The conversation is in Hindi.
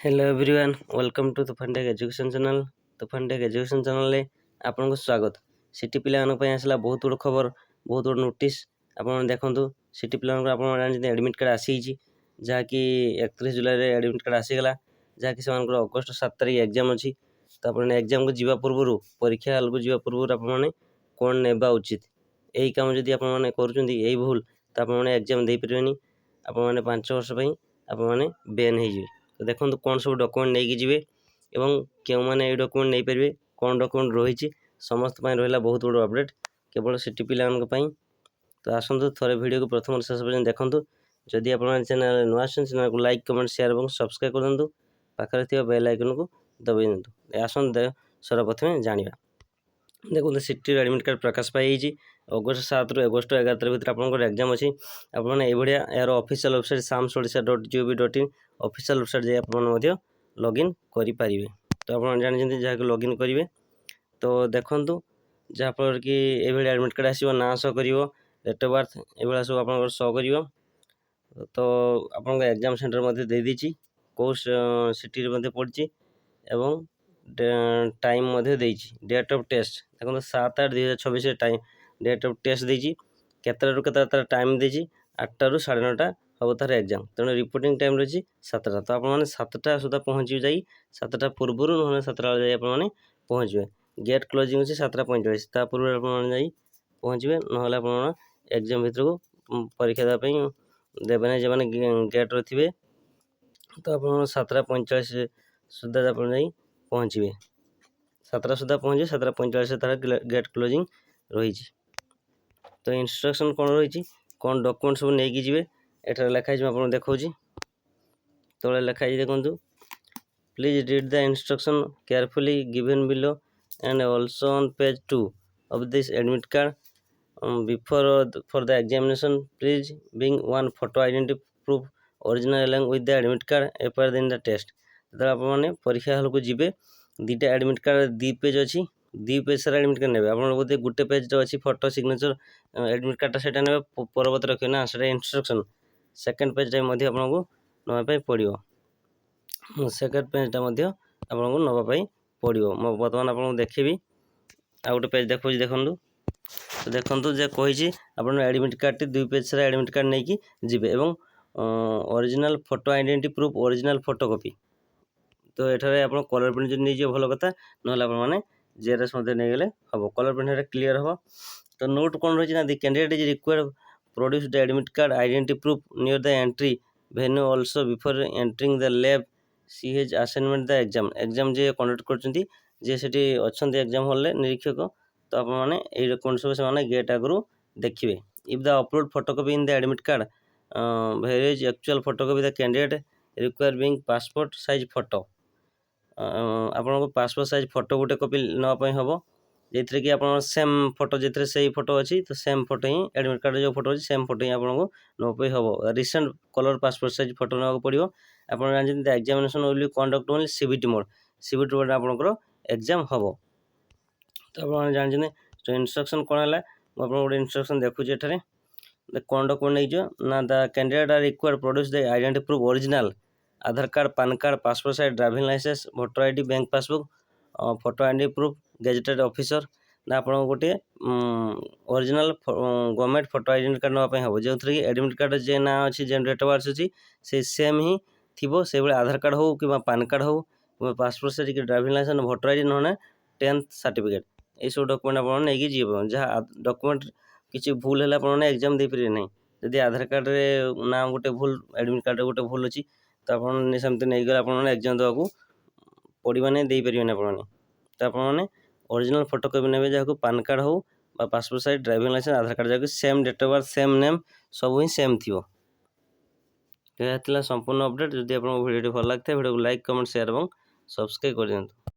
हेलो एवरीवन वेलकम टू तुफान टेक एजुकेशन चैनल। तुफान टेक एजुकेशन चैनल आपको स्वागत। सिटी पिला आसला बहुत गुड खबर, बहुत गुड नोटिस। आप देखो सिटी पिला एडमिट कार्ड आसी जहाँकि 31 जुलाई एडमिट कार्ड आसीगला, जहाँकि से अगस्ट 7 तारीख एग्जाम अच्छी। तो आप एग्जाम को जीवा पूर्व परीक्षा हल को जीवा पूर्व आपने कौन नेबा उचित, यही काम जदि आपने कर भूल तो आपने एग्जाम दे पारे। आपने 5 वर्ष आपने बैन हो। तो देखो कौन सब डॉक्यूमेंट नहीं जी एवं क्यों मैंने ये डॉक्यूमेंट नहीं पारे, कौन डॉक्यूमेंट रही समस्त रहा बहुत बड़ अपडेट केवल सिटी पिला। तो आसतु थे वीडियो को प्रथम शेष पर्यटन देखूँ। जदि आप चैनल नुआ चैनल को लाइक कमेंट शेयर और सब्सक्राइब कर दिंतु, पाखे थी बेल आइकन को दबाई दिंतु। आसतु सर्वप्रथम जाना। देखो सिटी एडमिट कार्ड प्रकाश पाई अगस्ट 7 रु अगस्ट 11 तारीख भर आप एग्जाम अच्छी। आपने यार official website samsodisha.gov.in official website जाए आप लॉगिन करें। तो आप जानते जहाँ लॉगिन करेंगे तो देखूँ जहाँफल कि ये एडमिट कार्ड आसो ना शो कर डेट ऑफ बर्थ ये सब आप शो कर। तो आप एग्जाम सेंटर दे दीची कौ सिटी पड़ी एवं टाइम डेट ऑफ टेस्ट देखो 7/8/2024 टाइम डेट ऑफ टेस्ट देती केतु केतर टाइम देती 8टा ରୁ 9:30 हम तार एग्जाम। तेणु रिपोर्टिंग टाइम रही 7टा। तो आपने 7टा सुधा पहुँचे जा 7टा पूर्व ना 7टा बेले आपने पहुँचे। गेट क्लोजिंग अच्छे 7:45 ता पूर्व आपने पहुँचे ना आप एग्जाम भर को परीक्षा देवाई देवे जो मैंने गेट रे थे। तो आप 7:45 सुधा आप पहुँचे 7टा सुधा पहुँचे 7:45 तार गेट क्लोजिंग रही। तो इंस्ट्रक्शन कौन रही कौन डॉक्यूमेंट सब नहीं जी एठार लिखाई आप देखा तले लिखाई देखूँ please read the instruction carefully given below and also on page 2 of this admit card before for the examination please bring one photo identity proof original along with the admit card appeared in the test। तो आप परीक्षा हल को जी 2टा एडमिट कार्ड 2 पेज अच्छी 2 पेज सारा एडमिट कार्ड ने आप बोलते गोटे पेज अच्छी फोटो सिग्नेचर एडमिट कार्डटा से परवर्त रखिए ना से इंस्ट्रक्शन सेकेंड पेज आपको नापी पड़ो सेकेंड पेजटा आपको नापी पड़ो। बर्तमान आपको देखी आ गोटे पेज देखो देखूँ। तो देखूँ जे कही आप एडमिट कार्ड 2 पेज सारा एडमिट कार्ड नहीं जी और original photo identity proof original photocopy. तो ये आप कलर प्रिंट नहीं जाए भल कथा ना आपने जेरक्स नहीं गले हम कलर प्रिंट क्लीयर हम। तो नोट कौन रही ना the candidate is required produce the admit card identity proof near the entry venue also before entering the lab सी हेज असाइनमेंट द एग्जाम जे कंडक्ट करछंती जे सेठी अछंती एग्जाम हॉल रे निरीक्षक। तो आप मैंने ये डॉक्यूमेंट सब से गेट आगु देखिए। If the upload photocopy in the admit card varies actual photocopy the candidate require bring passport size photo आपको पासपोर्ट साइज फोटो गोटे कॉपी नापी हम जो कि आप सेम फोटो जो से फोटो अच्छी तो सेम फोटो ही एडमिट कार्ड जो फोटो अच्छी सेम फोटो ही आपको नापी हम recent colour passport size photo ना पड़ो। आप जानते examination will be conduct only CBT mode mode आपंकर एग्जाम हम। तो आप जानते तो इंस्ट्रक्शन कौन है मुझे गोटे इंस्ट्रक्शन देखुची एठारे कौन डॉक्यूमेंट नहीं ना the candidate are required produce the identity proof original Aadhaar card PAN card passport size driving licence voter ID bank passbook photo identity proof gazetted officer ना आप गोटे original government photo identity card नापी हम जो थी एडमिट कार्ड जे ना अच्छी जो डेट ऑफ बर्थ अच्छी से सेम ही थी से आधार कार्ड हो कि पैन कार्ड हो कि passport size driving licence voter ID ना 10th सर्टिफिकेट ये सब डॉक्यूमेंट आप नहीं जी जहाँ डॉक्यूमेंट किसी भूल है आपने एग्जाम दे पारे ना जदि आधार कार्ड रे ना गोटे भूल एडमिट कार्ड गोटे भूल अच्छी तो आपमती नहीं गले आप एग्जाम देवाक पड़ा नहीं दे पारे आपने। तो आपने ओरिजिनल फोटोकॉपी ने जहाँ पैन कार्ड हो passport size driving licence Aadhaar card जहाँ same date of birth same name सब ही सेम थी। यह संपूर्ण अपडेट। जदि आप वीडियो भल लगता है वीडियो को लाइक कमेंट शेयर और सब्सक्राइब कर दिंतु।